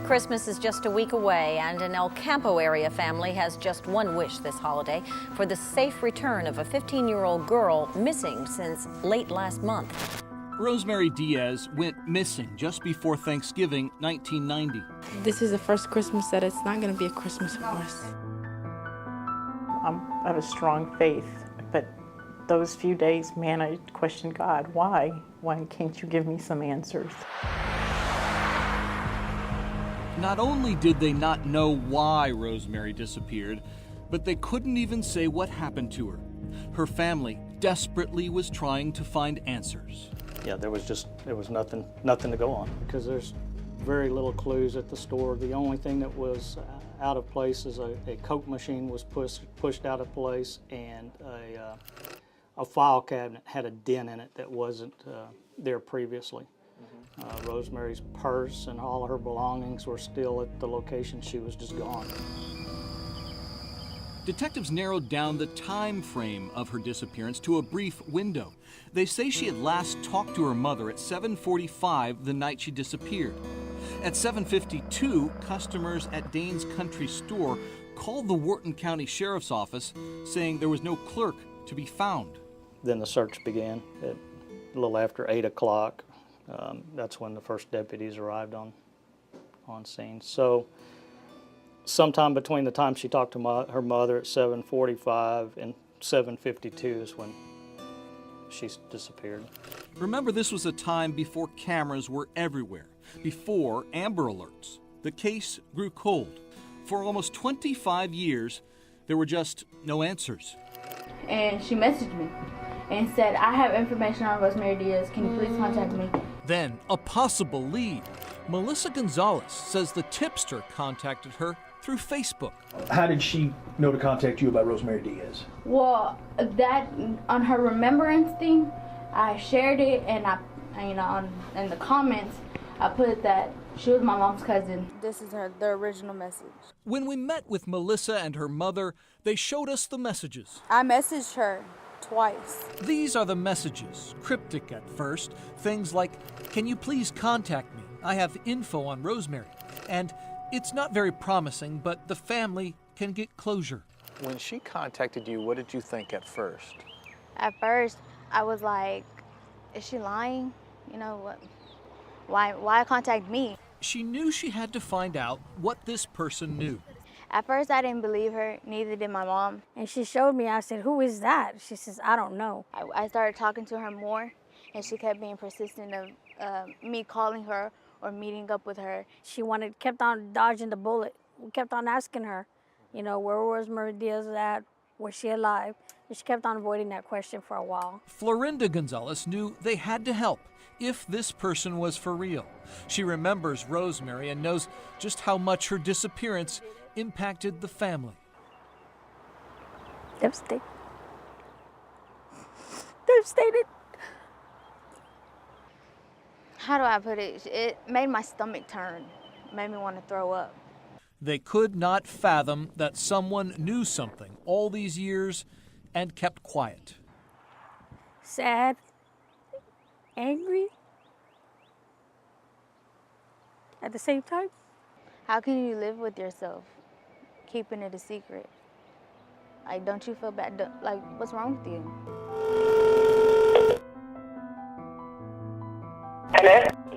Christmas is just a week away, and an El Campo area family has just one wish this holiday: for the safe return of a 15-year-old girl missing since late last month. Rosemary Diaz went missing just before Thanksgiving 1990. This is the first Christmas that it's not going to be a Christmas for us. I have a strong faith, but those few days, man, I questioned God. Why? Why can't you give me some answers? Not only did they not know why Rosemary disappeared, but they couldn't even say what happened to her. Her family desperately was trying to find answers. Yeah, there was nothing to go on, because there's very little clues at the store. The only thing that was out of place is a Coke machine was pushed out of place, and a file cabinet had a dent in it that wasn't there previously. Rosemary's purse and all of her belongings were still at the location. She was just gone. Detectives narrowed down the time frame of her disappearance to a brief window. They say she had last talked to her mother at 7:45 the night she disappeared. At 7:52, customers at Dane's Country Store called the Wharton County Sheriff's Office saying there was no clerk to be found. Then the search began at a little after 8 o'clock. That's when the first deputies arrived on scene. So sometime between the time she talked to her mother at 7:45 and 7:52 is when she disappeared. Remember, this was a time before cameras were everywhere, before Amber Alerts. The case grew cold. For almost 25 years, there were just no answers. And she messaged me and said, "I have information on Rosemary Diaz. Can you please contact me?" Then, a possible lead. Melissa Gonzalez says the tipster contacted her through Facebook. How did she know to contact you about Rosemary Diaz? Well, that on her remembrance thing, I shared it, and in the comments, I put that she was my mom's cousin. This is the original message. When we met with Melissa and her mother, they showed us the messages. I messaged her twice. These are the messages, cryptic at first. Things like, "Can you please contact me? I have info on Rosemary." And, "It's not very promising, but the family can get closure." When she contacted you, what did you think at first? At first, I was like, is she lying? You know what? Why contact me? She knew she had to find out what this person knew. At first, I didn't believe her, neither did my mom. And she showed me, I said, "Who is that?" She says, "I don't know." I started talking to her more, and she kept being persistent of me calling her or meeting up with her. She kept on dodging the bullet. We kept on asking her, where was Rosemary Diaz at? Was she alive? And she kept on avoiding that question for a while. Florinda Gonzalez knew they had to help if this person was for real. She remembers Rosemary and knows just how much her disappearance impacted the family. Devastated. Devastated. How do I put it? It made my stomach turn. It made me want to throw up. They could not fathom that someone knew something all these years and kept quiet. Sad. Angry. At the same time. How can you live with yourself, keeping it a secret? Like, don't you feel bad? Like, what's wrong with you?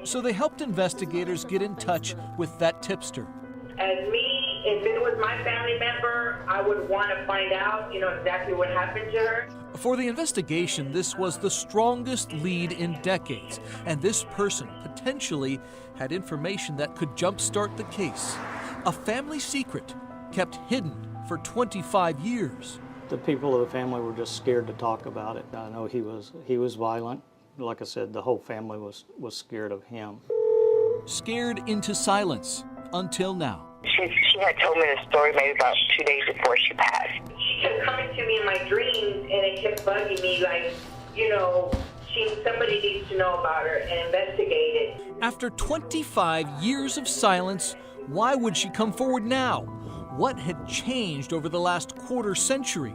So they helped investigators get in touch with that tipster. As me, if it was my family member, I would want to find out, exactly what happened to her. For the investigation, this was the strongest lead in decades, and this person potentially had information that could jumpstart the case. A family secret kept hidden for 25 years. The people of the family were just scared to talk about it. I know he was violent. Like I said, the whole family was scared of him. Scared into silence until now. She had told me the story maybe about 2 days before she passed. She kept coming to me in my dreams, and it kept bugging me, like, somebody needs to know about her and investigate it. After 25 years of silence, why would she come forward now? What had changed over the last quarter century?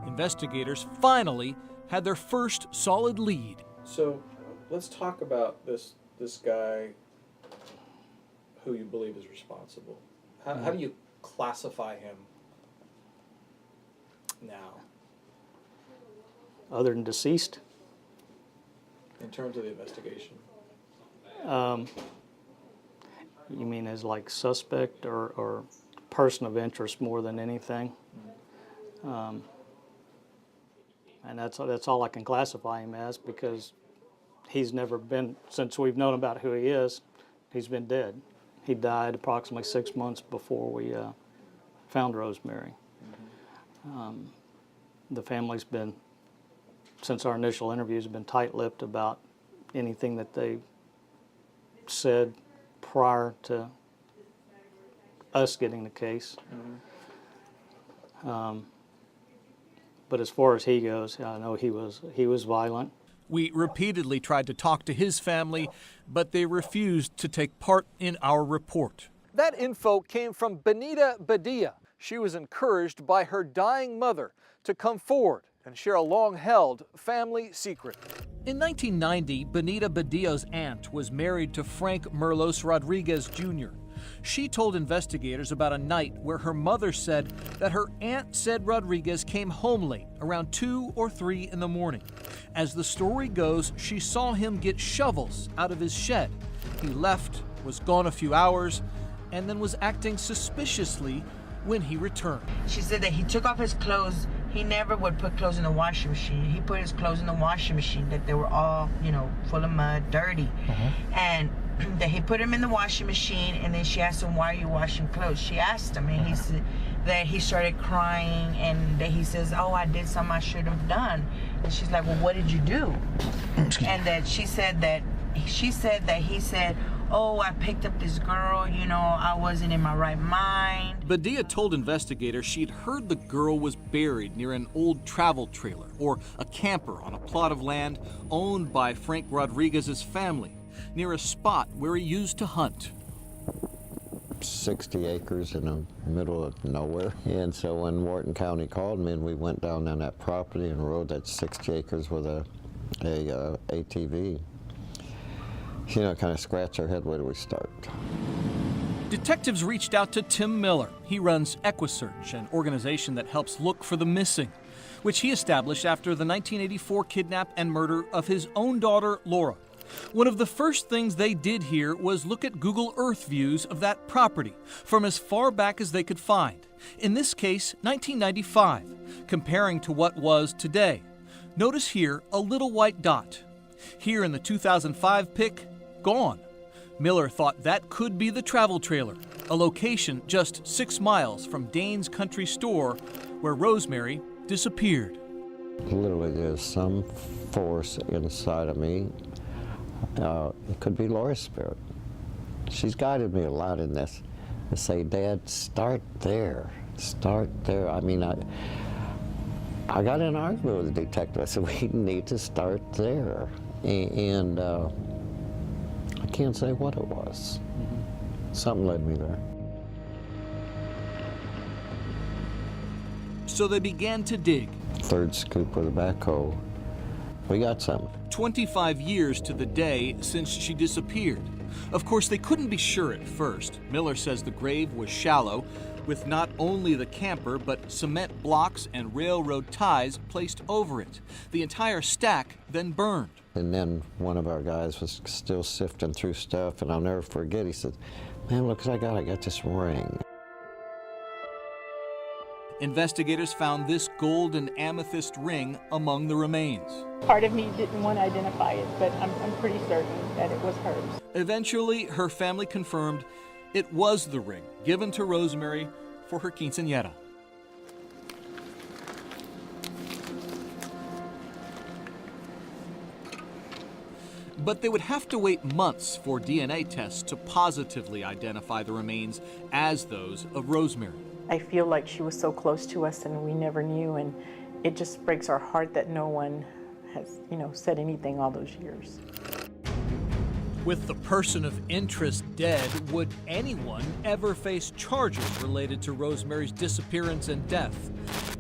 Investigators finally had their first solid lead. So let's talk about this guy who you believe is responsible. How do you classify him now? Other than deceased? In terms of the investigation? You mean as like suspect or person of interest more than anything? And that's all I can classify him as, because he's never been, since we've known about who he is, he's been dead. He died approximately 6 months before we found Rosemary. The family's been, since our initial interviews, been tight-lipped about anything that they said prior to us getting the case. But as far as he goes, I know he was violent. We repeatedly tried to talk to his family, but they refused to take part in our report. That info came from Benita Badia. She was encouraged by her dying mother to come forward and share a long-held family secret. In 1990, Benita Badia's aunt was married to Frank Merlos Rodriguez Jr. She told investigators about a night where her mother said that her aunt said Rodriguez came home late, around 2 or 3 in the morning. As the story goes, she saw him get shovels out of his shed. He left, was gone a few hours, and then was acting suspiciously when he returned. She said that he took off his clothes. He never would put clothes in the washing machine. He put his clothes in the washing machine, that they were all, full of mud, dirty. And that he put them in the washing machine, and then she asked him, "Why are you washing clothes?" She asked him, and he said that he started crying, and that he says, "Oh, I did something I shouldn't have done." And she's like, "Well, what did you do?" And that he said, "Oh, I picked up this girl, I wasn't in my right mind." Badia told investigators she'd heard the girl was buried near an old travel trailer or a camper on a plot of land owned by Frank Rodriguez's family, near a spot where he used to hunt. 60 acres in the middle of nowhere. And so when Wharton County called me and we went down on that property and rode that 60 acres with a ATV, kind of scratch our head, where do we start? Detectives reached out to Tim Miller. He runs EquiSearch, an organization that helps look for the missing, which he established after the 1984 kidnap and murder of his own daughter, Laura. One of the first things they did here was look at Google Earth views of that property from as far back as they could find. In this case, 1995, comparing to what was today. Notice here a little white dot. Here in the 2005 pic, gone. Miller thought that could be the travel trailer, a location just 6 miles from Dane's Country Store, where Rosemary disappeared. Literally, there's some force inside of me. It could be Laura's spirit. She's guided me a lot in this. To say, "Dad, start there. Start there." I mean, I got in an argument with the detective. I said, "We need to start there." And I can't say what it was. Something led me there. So they began to dig. Third scoop with a backhoe. We got something. 25 years to the day since she disappeared. Of course, they couldn't be sure at first. Miller says the grave was shallow, with not only the camper, but cement blocks and railroad ties placed over it. The entire stack then burned. And then one of our guys was still sifting through stuff, and I'll never forget, he said, "Man, look what I got this ring." Investigators found this gold and amethyst ring among the remains. Part of me didn't want to identify it, but I'm pretty certain that it was hers. Eventually, her family confirmed it was the ring given to Rosemary for her quinceañera. But they would have to wait months for DNA tests to positively identify the remains as those of Rosemary. I feel like she was so close to us and we never knew, and it just breaks our heart that no one has, said anything all those years. With the person of interest dead, would anyone ever face charges related to Rosemary's disappearance and death?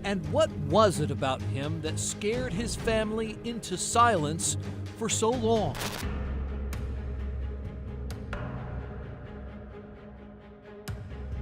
And what was it about him that scared his family into silence for so long?